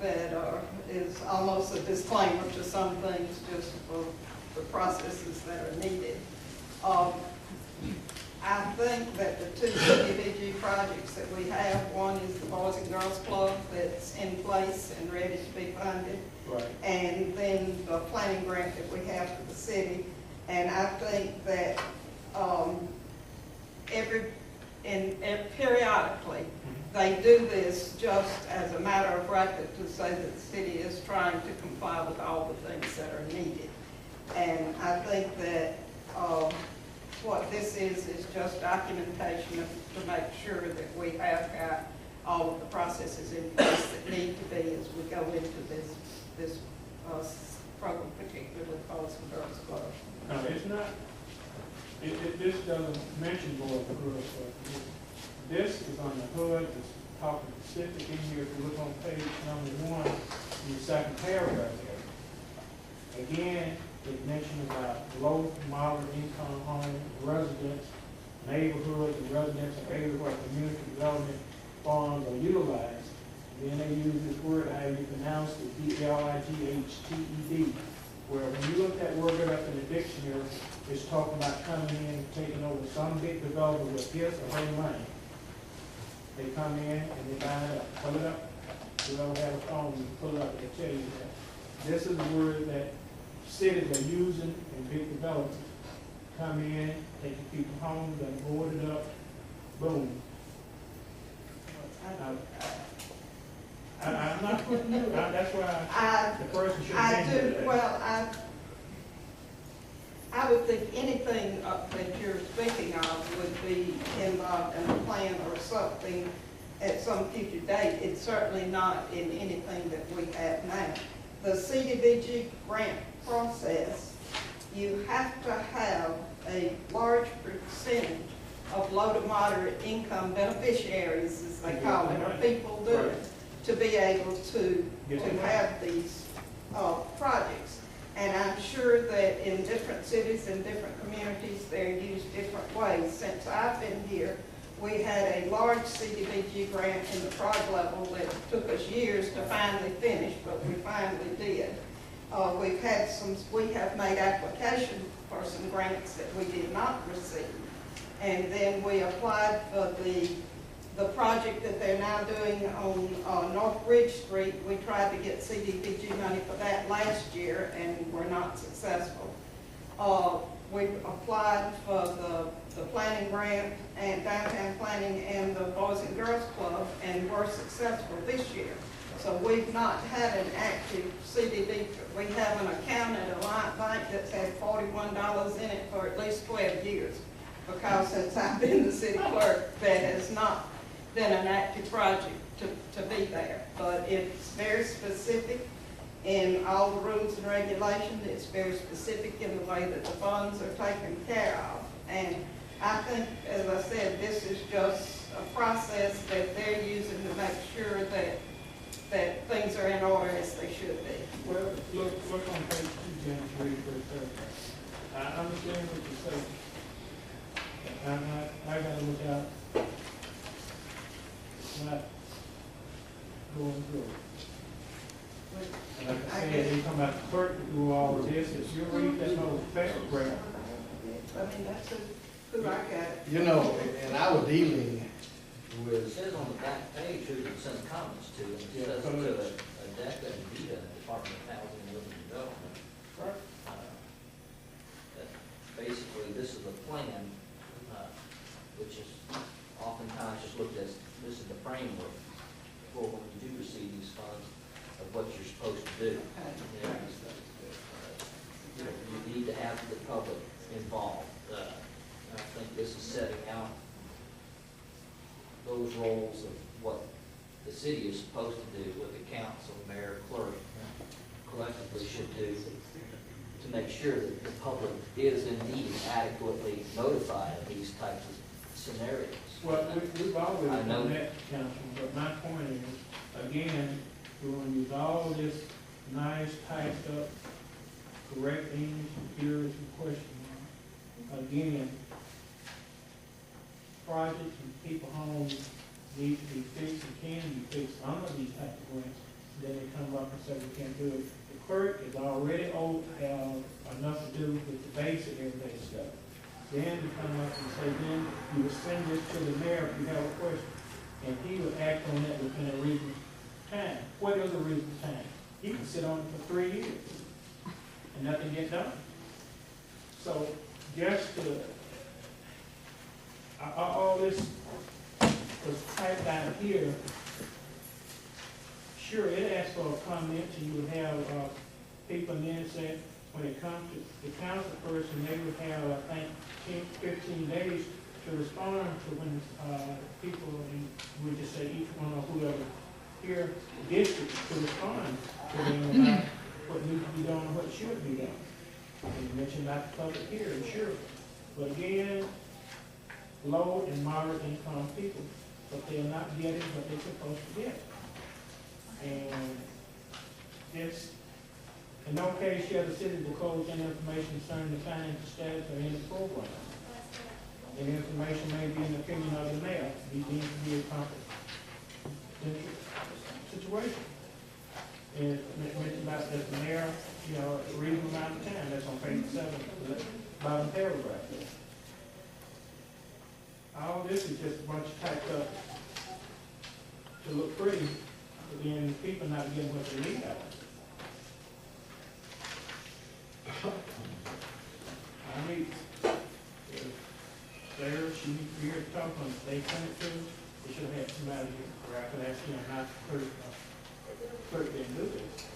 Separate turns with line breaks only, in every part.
that is almost a disclaimer to some things, just for the processes that are needed. I think that the two CDBG projects that we have, one is the Boys and Girls Club that's in place and ready to be funded.
Right.
And then the planning grant that we have for the city. And I think that periodically, they do this just as a matter of record to say that the city is trying to comply with all the things that are needed. And I think that what this is just documentation to make sure that we have got all of the processes in place that need to be as we go into this program, particularly Boys and Girls Club.
No, it's not, this doesn't mention Boys and Girls Club. This is on the hood, it's talking specific in here. If you look on page number 1, in the second paragraph there. Again, it mentioned about low, moderate income home residents, neighborhoods, and residential areas where community development funds are utilized. And then they use this word, how you pronounce it, D-L-I-G-H-T-E-D, where when you look that word up in the dictionary, it's talking about coming in and taking over some big developer with his or her money. They come in and they buy it up, pull it up. We don't have a phone, you pull it up, they tell you that. This is the word that cities are using in big developments. Come in, taking people home, they board it up, boom. I'm not putting you, that's why the person should have been here.
Well, I would think anything that you're speaking of would be involved in a plan or something at some future date. It's certainly not in anything that we have now. The CDBG grant process, you have to have a large percentage of low to moderate income beneficiaries, as they call it, or people do it, to be able to have these projects. And I'm sure that in different cities and different communities, they're used different ways. Since I've been here, we had a large CDBG grant in the prod level that took us years to finally finish, but we finally did. We have made application for some grants that we did not receive. And then we applied for the project that they're now doing on North Ridge Street. We tried to get CDBG money for that last year and were not successful. We applied for the planning grant and downtown planning and the Boys and Girls Club and were successful this year. So we've not had an active CDBG. We have an account at Alliant Bank that's had $41 in it for at least 12 years. Because since I've been the city clerk, that has not been an active project to be there. But it's very specific in all the rules and regulations. It's very specific in the way that the funds are taken care of. And I think, as I said, this is just a process that they're using to make sure that things are in order as they should be.
Well, look on page 2, James, read first paragraph. I understand what you're saying. I gotta look out. It's not going through. And like I said, you come out the clerk to do all of this. If you read that whole paragraph.
I mean, that's who I got.
You know, and I was dealing
It
with,
says on the back page who can send comments to, and it says to ADECA and VITA, Department of Housing and Urban Development. That basically, this is the plan, which is oftentimes just looked as, this is the framework for when you do receive these funds of what you're supposed to do. You need to have the public involved. And I think this is setting out those roles of what the city is supposed to do, what the council, mayor, clerk collectively should do to make sure that the public is indeed adequately notified of these types of scenarios.
Well, we've always
I know.
done that, Councilman, but my point is, again, we're gonna use all this nice typed up, correct English, and periods and question marks. Again, projects and people homes need to be fixed and can be fixed under these type of grants. then they come up and say we can't do it. The clerk is already old, have enough to do with the basic everyday stuff. Then you come up and say, then you would send this to the mayor if you have a question, and he would act on that within a reasonable time. What is a reasonable time? He can sit on it for 3 years and nothing get done. So just to, all this was typed out here. Sure, it asks for a comment, and you would have people in there say, when it comes to the council person, they would have, I think, 15 days to respond to when people, and we just say each one or whoever here, district, to respond to them about what needs to be done and what should be done. And you mentioned about the public hearing, sure. But again, low and moderate income people, but they're not getting what they're supposed to get. And it's, in no case shall the city disclose any information concerning the financial status of any program. Any information may be in the opinion of the mayor, be deemed to be a confidential situation. And mentioned about that the mayor, you know, a reasonable amount of time, that's on page 7, bottom paragraph there. All this is just a bunch of typed up to look pretty, but then people not getting what they need out of it. I mean, if Sarah, she needs to be here to talk on, they sent it to, they should have had somebody here, or I could ask them not to clerk didn't do this.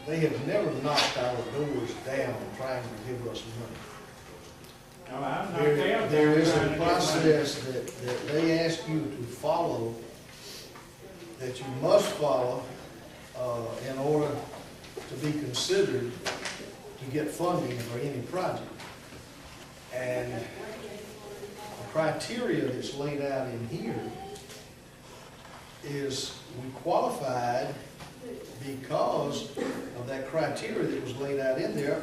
They have never knocked our doors down trying to give us money.
Now, I'm not
There is
trying
a
to get money.
process that they ask you to follow, that you must follow, in order to be considered to get funding for any project. And the criteria that's laid out in here is we qualified because of that criteria that was laid out in there,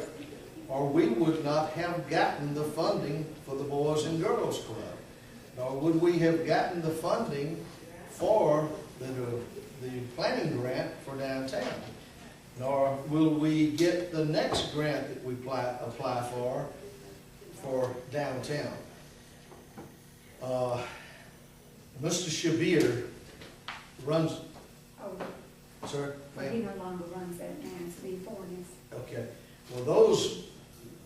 or we would not have gotten the funding for the Boys and Girls Club. Nor would we have gotten the funding for the planning grant for downtown. Nor will we get the next grant that we apply for downtown. Mr. Shabir runs,
Oh,
sir,
but he
ma'am?
no longer runs that now, it's before this.
Okay, well,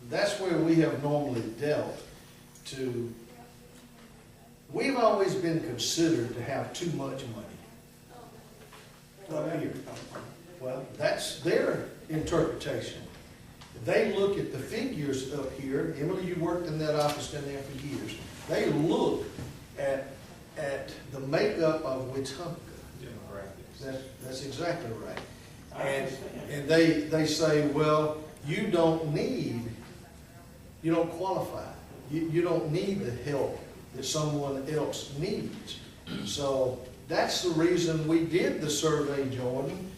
that's where we have normally dealt to, we've always been considered to have too much money up here. Well, that's their interpretation. They look at the figures up here. Emily, you worked in that office down there for years. They look at the makeup of Wetumpka. That's exactly right.
I understand.
And they say, well, you don't qualify. You don't need the help that someone else needs. So that's the reason we did the survey, Jordan,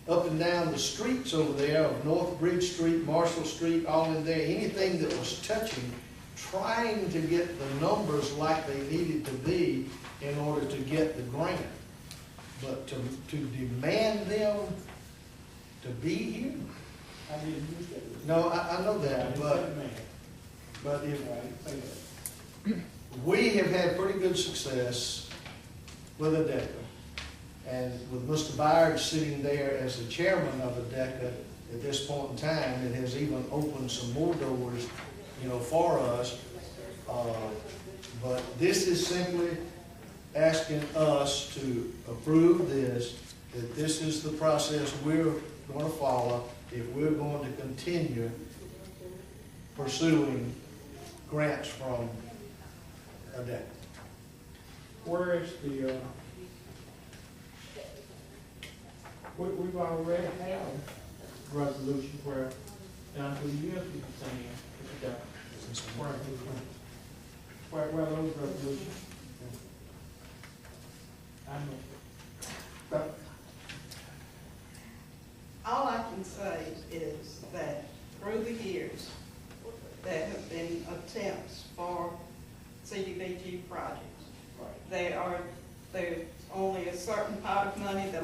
up and down the streets over there of North Bridge Street, Marshall Street, all in there, anything that was touching, trying to get the numbers like they needed to be in order to get the grant. But to demand them to be here?
I didn't use that.
No, I know that, but if we have had pretty good success with ADECA. And with Mr. Byard sitting there as the chairman of ADECA at this point in time, it has even opened some more doors, for us. But this is simply asking us to approve this, that this is the process we're going to follow if we're going to continue pursuing grants from ADECA.
Where is the, we've already had resolutions where down to the years we've been saying, where those resolutions? I know.
All I can say is that through the years, there have been attempts for CDBG projects.
Right.
There's only a certain pot of money that